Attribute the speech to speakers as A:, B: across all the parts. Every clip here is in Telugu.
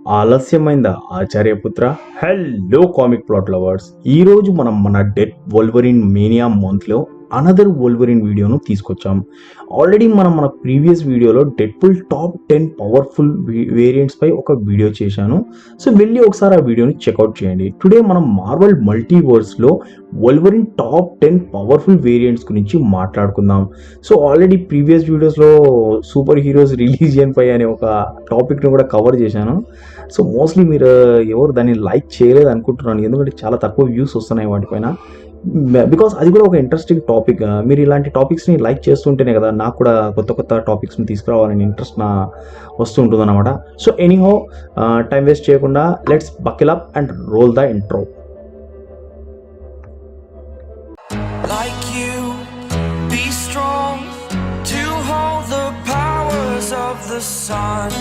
A: ఆలస్యమైందా ఆచార్యపుత్ర. హలో కామిక్ ప్లాట్ లవర్స్, ఈ రోజు మనం మన డెడ్ వోల్వరిన్ మేనియా మంత్లో అనదర్ వోల్వరిన్ వీడియోను తీసుకొచ్చాం. ఆల్రెడీ మనం మన ప్రీవియస్ వీడియోలో డెడ్పుల్ టాప్ 10 పవర్ఫుల్ వేరియంట్స్ పై ఒక వీడియో చేశాను. సో వెళ్ళి ఒకసారి ఆ వీడియోని చెక్అవుట్ చేయండి. టుడే మనం Marvel మల్టీవర్స్లో Wolverine top 10 powerful variants గురించి మాట్లాడుకుందాం. సో ఆల్రెడీ ప్రీవియస్ వీడియోస్లో సూపర్ హీరోస్ రిలీజియన్ పై అనే ఒక టాపిక్ను కూడా కవర్ చేశాను. సో మోస్ట్లీ మీరు ఎవరు దాన్ని లైక్ చేయలేదు అనుకుంటున్నాను, ఎందుకంటే చాలా తక్కువ వ్యూస్ వస్తున్నాయి వాటిపైన. బికాస్ అది కూడా ఒక ఇంట్రెస్టింగ్ టాపిక్. మీరు ఇలాంటి టాపిక్స్ని లైక్ చేస్తుంటేనే కదా నాకు కూడా కొత్త కొత్త టాపిక్స్ని తీసుకురావాలని ఇంట్రెస్ట్ వస్తూ ఉంటుంది అనమాట. సో ఎనీహో టైం వేస్ట్ చేయకుండా let's buckle up and roll the intro.
B: Like you, be strong to hold the powers of the sun.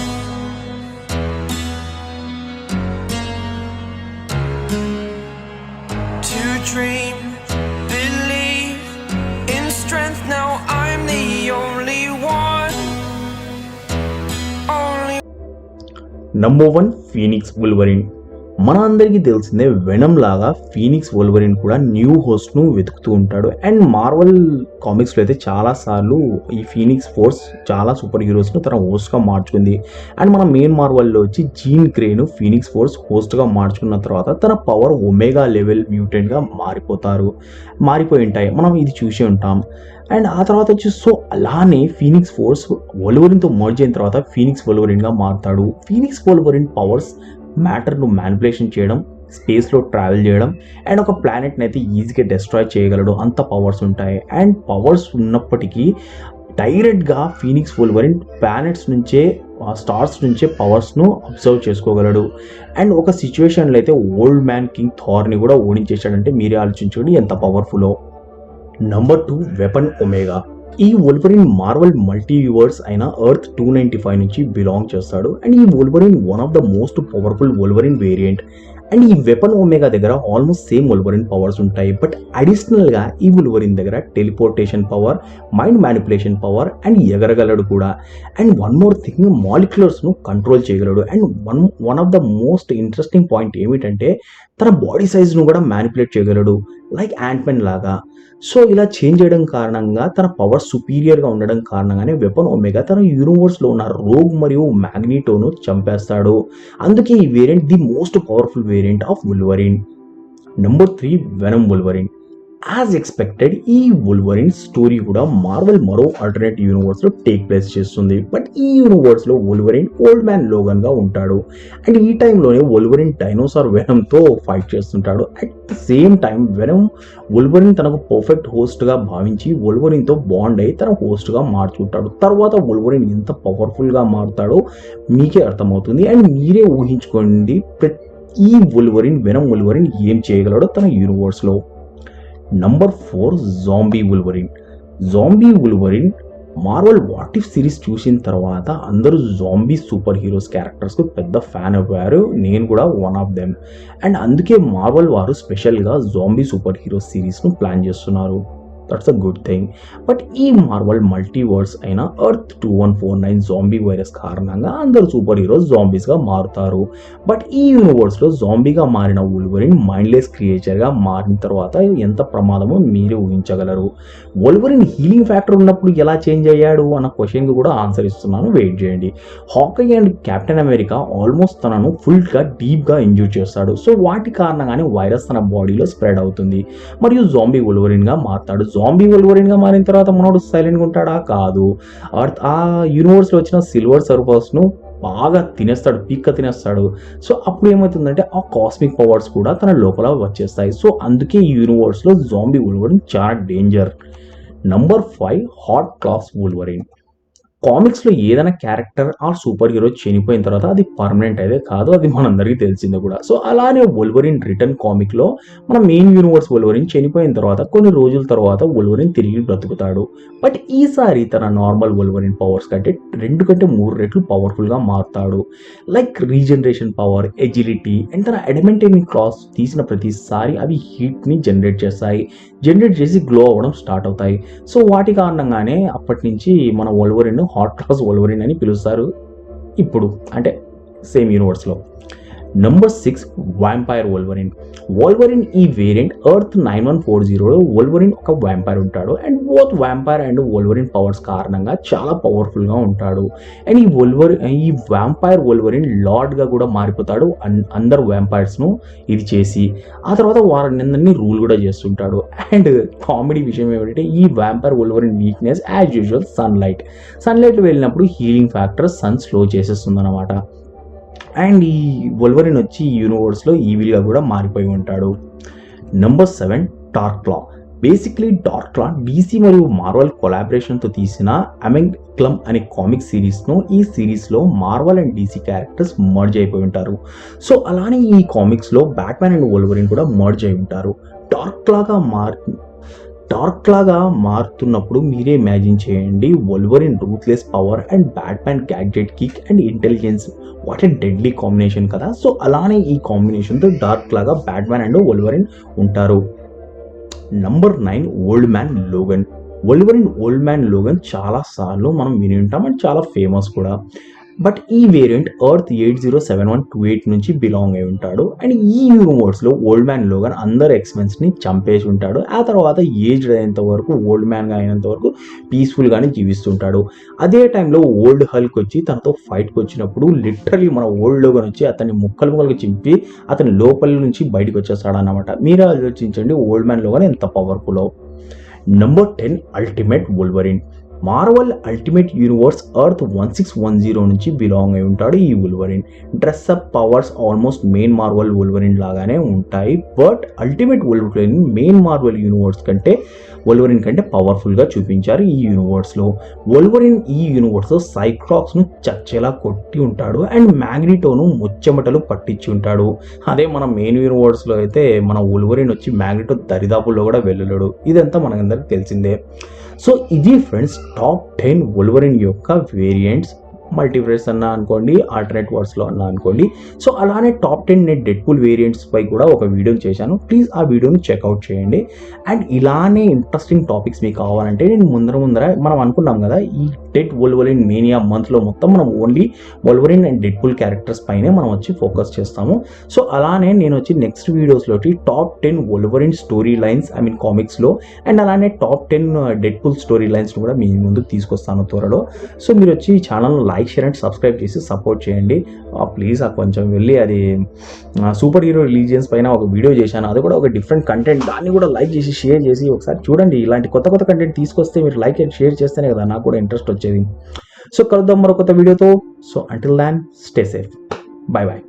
B: To dream, believe in strength. Now I'm the only one. Only
A: number 1, Phoenix Wolverine. మన అందరికీ తెలిసిందే వెనమ్ లాగా ఫీనిక్స్ వోల్వరిన్ కూడా న్యూ హోస్ట్ను వెతుకుతూ ఉంటాడు. అండ్ మార్వల్ కామిక్స్లో అయితే చాలాసార్లు ఈ ఫీనిక్స్ ఫోర్స్ చాలా సూపర్ హీరోస్ను తన హోస్ట్గా మార్చుకుంది. అండ్ మన మెయిన్ మార్వల్లో వచ్చి జీన్ గ్రేను ఫీనిక్స్ ఫోర్స్ హోస్ట్గా మార్చుకున్న తర్వాత తన పవర్ ఒమేగా లెవెల్ మ్యూటెంట్గా మారిపోయి ఉంటాయి. మనం ఇది చూసి ఉంటాం. అండ్ ఆ తర్వాత వచ్చి సో అలానే ఫీనిక్స్ ఫోర్స్ వోల్వరిన్తో మర్జ్ అయిన తర్వాత ఫీనిక్స్ వోల్వరిన్గా మారుతాడు. ఫీనిక్స్ వోల్వరిన్ పవర్స్ మ్యాటర్ను మ్యానిపులేషన్ చేయడం, స్పేస్లో ట్రావెల్ చేయడం అండ్ ఒక ప్లానెట్ని అయితే ఈజీగా డిస్ట్రాయ్ చేయగలడు. అంత పవర్స్ ఉంటాయి. అండ్ పవర్స్ ఉన్నప్పటికీ డైరెక్ట్గా ఫీనిక్స్ వోల్వరిన్ ప్లానెట్స్ నుంచే స్టార్స్ నుంచే పవర్స్ను అబ్జర్వ్ చేసుకోగలడు. అండ్ ఒక సిచ్యువేషన్లో అయితే ఓల్డ్ మ్యాన్ కింగ్ థార్ని కూడా ఓడించేశాడంటే మీరే ఆలోచించండి ఎంత పవర్ఫుల్లో. Number 2, Weapon Omega. ఈ వోల్వరిన్ మార్వెల్ మల్టీవర్స్ అయిన ఎర్త్ 295 నుంచి బిలాంగ్ చేస్తాడు. అండ్ ఈ Wolverine one of the most powerful Wolverine variant. And ఈ వెపన్ ఒమేగా దగ్గర ఆల్మోస్ట్ సేమ్ వోల్వరిన్ పవర్స్ ఉంటాయి. బట్ అడిషనల్గా ఈ వోల్వరిన్ దగ్గర teleportation power, mind manipulation power and ఎగరగలడు కూడా. అండ్ వన్ మోర్ థింగ్, మాలిక్యులర్స్ను కంట్రోల్ చేయగలడు. And one of the most interesting point ఏమిటంటే తన బాడీ సైజ్ను కూడా మ్యానిపులేట్ చేయగలడు, లైక్ యాంట్మెన్ లాగా. సో ఇలా చేంజ్ చేయడం కారణంగా తన పవర్ సుపీరియర్గా ఉండడం కారణంగానే వెపన్ ఒమేగా తన యూనివర్స్లో ఉన్న రోగ్ మరియు మ్యాగ్నీటోను చంపేస్తాడు. అందుకే ఈ variant the most powerful variant of Wolverine. Number 3, Venom Wolverine. As expected ఈ వోల్వరిన్ స్టోరీ కూడా మార్వెల్ మరో ఆల్టర్నేట్ యూనివర్స్లో టేక్ ప్లేస్ చేస్తుంది. బట్ ఈ యూనివర్స్లో వోల్వరిన్ ఓల్డ్ మ్యాన్ లోగన్గా ఉంటాడు. అండ్ ఈ టైంలోనే వోల్వరిన్ డైనోసార్ వెనమ్తో ఫైట్ చేస్తుంటాడు. At the same time Venom Wolverine తనకు పర్ఫెక్ట్ హోస్ట్గా భావించి వోల్వరిన్తో బాండ్ అయ్యి తన హోస్ట్గా మార్చుకుంటాడు. తర్వాత వోల్వరిన్ ఎంత పవర్ఫుల్గా మారుతాడో మీకే అర్థమవుతుంది. అండ్ మీరే ఊహించుకోండి ఈ వెనమ్ వోల్వరిన్ ఏం చేయగలడో తన యూనివర్స్లో. Number 4, zombie Wolverine. Zombie Wolverine Marvel what if series చూసిన తర్వాత అందరూ జాంబీ సూపర్ హీరోస్ క్యారెక్టర్స్కు పెద్ద ఫ్యాన్ అయ్యారు. నేను కూడా వన్ ఆఫ్ దెమ్. అండ్ అందుకే మార్వెల్ వారు స్పెషల్గా జాంబీ సూపర్ హీరోస్ సిరీస్ను ప్లాన్ చేస్తున్నారు. That's a good thing. But ఈ మార్వెల్ మల్టీవర్స్ అయిన ఎర్త్ 2149 జాంబీ వైరస్ కారణంగా అందరు సూపర్ హీరోస్ జాంబీస్గా మారుతారు. బట్ ఈ యూనివర్స్లో జాంబీగా మారిన వోల్వరిన్ మైండ్లెస్ క్రియేచర్గా మారిన తర్వాత ఎంత ప్రమాదమో మీరే ఊహించగలరు. వోల్వరిన్ హీలింగ్ ఫ్యాక్టర్ ఉన్నప్పుడు ఎలా చేంజ్ అయ్యాడు అన్న క్వశ్చన్కి కూడా ఆన్సర్ ఇస్తున్నాను, వెయిట్ చేయండి. Hockey and captain America almost తనను ఫుల్గా డీప్గా ఇంజ్యూర్ చేస్తాడు. సో వాటి కారణంగానే వైరస్ తన బాడీలో స్ప్రెడ్ అవుతుంది మరియు జాంబీ వోల్వరిన్గా మారుతాడు. జాంబీ వోల్వరిన్గా మారిన తర్వాత మనోడు సైలెంట్గా ఉంటాడా? కాదు. ఆ యూనివర్స్లో వచ్చిన సిల్వర్ సర్ఫర్స్ను బాగా తినేస్తాడు, పీక్క తినేస్తాడు. సో అప్పుడు ఏమవుతుందంటే ఆ కాస్మిక్ పవర్స్ కూడా తన లోపల వచ్చేస్తాయి. సో అందుకే ఈ యూనివర్స్లో జాంబీ వోల్వరిన్ చాలా danger. Number 5, hot claws Wolverine. కామిక్స్లో ఏదైనా క్యారెక్టర్ ఆర్ సూపర్ హీరో చనిపోయిన తర్వాత అది పర్మనెంట్ అయితే కాదు, అది మనందరికీ తెలిసిందే కూడా. సో అలానే వోల్వరిన్ రిటర్న్ కామిక్లో మన మెయిన్ యూనివర్స్ వోల్వరిన్ చనిపోయిన తర్వాత కొన్ని రోజుల తర్వాత వోల్వరిన్ తిరిగి బ్రతుకుతాడు. బట్ ఈసారి తన నార్మల్ వోల్వరిన్ పవర్స్ కంటే 2 కంటే 3 రెట్లు పవర్ఫుల్గా మారుతాడు. Like regeneration power, agility and తన అడమెంటైన్ క్లాస్ తీసిన ప్రతిసారి అవి హీట్ని జనరేట్ చేసి గ్లో అవ్వడం స్టార్ట్ అవుతాయి. సో వాటి కారణంగానే అప్పటి నుంచి మన వోల్వరిన్ హాట్ క్లాస్ వోల్వరిన్ అని పిలుస్తారు. ఇప్పుడు అంటే సేమ్ యూనివర్స్లో. నెంబర్ 6 వ్యాంపైర్ వోల్వరిన్ ఈ వేరియంట్ ఎర్త్ 9140లో వోల్వరిన్ ఒక వ్యాంపైర్ ఉంటాడు and both vampire and Wolverine powers కారణంగా చాలా పవర్ఫుల్గా ఉంటాడు. అండ్ ఈ వ్యాంపైర్ వోల్వరిన్ లార్డ్గా కూడా మారిపోతాడు అందరు వ్యాంపైర్స్ను ఇది చేసి, ఆ తర్వాత వారిని రూల్ కూడా చేస్తుంటాడు. అండ్ కామెడీ విషయం ఏమిటంటే ఈ vampire Wolverine weakness as usual sunlight వెళ్ళినప్పుడు హీలింగ్ ఫ్యాక్టర్ సన్ స్లో చేసేస్తుంది అనమాట. అండ్ ఈ వోల్వరిన్ వచ్చి ఈ యూనివర్స్లో ఈవిల్గా కూడా మారిపోయి ఉంటాడు. Number 7 Darkclaw. Basically Darkclaw DC మరియు మార్వల్ కొలాబరేషన్తో తీసిన అమెగ్క్లమ్ అనే కామిక్ సిరీస్ను ఈ సిరీస్లో Marvel and DC characters merge అయిపోయి ఉంటారు. సో అలానే ఈ కామిక్స్లో బ్యాట్మ్యాన్ అండ్ వోల్వరిన్ కూడా మర్జ్ అయి ఉంటారు. డార్క్లాగా మారుతున్నప్పుడు మీరే ఇమాజిన్ చేయండి, Wolverine ruthless power and Batman gadget kick and intelligence, what a deadly combination కదా. సో అలానే ఈ కాంబినేషన్తో డార్క్లాగా బ్యాట్మ్యాన్ అండ్ వోల్వరిన్ ఉంటారు. Number 9 old man Logan. Old man Logan చాలా సార్లు మనం విని ఉంటాం అండ్ చాలా ఫేమస్ కూడా. బట్ ఈ వేరియంట్ ఎర్త్ 807128 నుంచి బిలాంగ్ అయి ఉంటాడు. అండ్ ఈ యూనివర్స్లో ఓల్డ్ మ్యాన్ లోగన్ అందరు ఎక్స్మెన్స్ని చంపేసి ఉంటాడు. ఆ తర్వాత ఏజ్డ్ అయ్యేంత వరకు ఓల్డ్ మ్యాన్గా అయినంత వరకు పీస్ఫుల్గానే జీవిస్తుంటాడు. అదే టైంలో ఓల్డ్ హల్క్ వచ్చి తనతో ఫైట్కి వచ్చినప్పుడు లిటరలీ మన ఓల్డ్ లోగన్ వచ్చి అతన్ని ముక్కలుగా చింపి అతని లోపల నుంచి బయటకు వచ్చేస్తాడు అన్నమాట. మీరు ఆలోచించండి ఓల్డ్ మ్యాన్ లోగన్ ఎంత పవర్ఫుల్లో. Number 10 ultimate Wolverine. Marvel ultimate universe Earth 1610 నుంచి బిలాంగ్ అయి ఉంటాడు ఈ Wolverine. Dress up powers almost main Marvel Wolverine లాగానే ఉంటాయి. But ultimate Wolverine main Marvel universe Wolverine కంటే పవర్ఫుల్గా చూపించారు ఈ యూనివర్స్లో. వోల్వరిన్ ఈ యూనివర్స్లో సైక్లాప్స్ను చచ్చేలా కొట్టి ఉంటాడు అండ్ మ్యాగ్నిటోను ముచ్చెమటలు పట్టించి ఉంటాడు. అదే మన మెయిన్ యూనివర్స్లో అయితే మన వోల్వరిన్ వచ్చి మ్యాగ్నిటో దరిదాపుల్లో కూడా వెళ్ళలేడు. ఇదంతా మనకందరికి తెలిసిందే. సో ఇది ఫ్రెండ్స్ టాప్ 10 వోల్వరిన్ యొక్క వేరియంట్స్. మల్టీవర్స్ అన్నా అనుకోండి, ఆల్టర్నేట్ వర్డ్స్లో అన్నా అనుకోండి. సో అలానే టాప్ 10 నేను డెడ్పూల్ వేరియంట్స్ పై కూడా ఒక వీడియో చేశాను. ప్లీజ్ ఆ వీడియోని చెక్అవుట్ చేయండి. అండ్ ఇలానే ఇంట్రెస్టింగ్ టాపిక్స్ మీకు కావాలంటే నేను ముందర మనం అనుకున్నాం కదా ఈ డెడ్ వోల్వరిన్ మేనియా మంత్లో మొత్తం మనం only Wolverine and Deadpool characters పైనే మనం వచ్చి ఫోకస్ చేస్తాము. సో అలానే నేను వచ్చి నెక్స్ట్ వీడియోస్లోకి టాప్ 10 వోల్వరిన్ స్టోరీ లైన్స్ కామిక్స్లో అండ్ అలానే టాప్ 10 డెడ్పూల్ స్టోరీ లైన్స్ను కూడా మీ ముందుకు తీసుకొస్తాను త్వరలో. సో మీరు వచ్చి ఈ channel like, share and subscribe చేసి సపోర్ట్ చేయండి ప్లీజ్. కొంచెం వెళ్ళి అది సూపర్ హీరో రిలీజియన్స్ పైన ఒక వీడియో చేశాను, అది కూడా ఒక డిఫరెంట్ కంటెంట్, దాన్ని కూడా లైక్ చేసి షేర్ చేసి ఒకసారి చూడండి. ఇలాంటి కొత్త కంటెంట్ తీసుకొస్తే మీరు లైక్ అండ్ షేర్ చేస్తేనే కదా నాకు కూడా ఇంట్రెస్ట్ వచ్చేది. సో కలుద్దాం మరో కొత్త వీడియోతో. So until then stay safe, bye bye.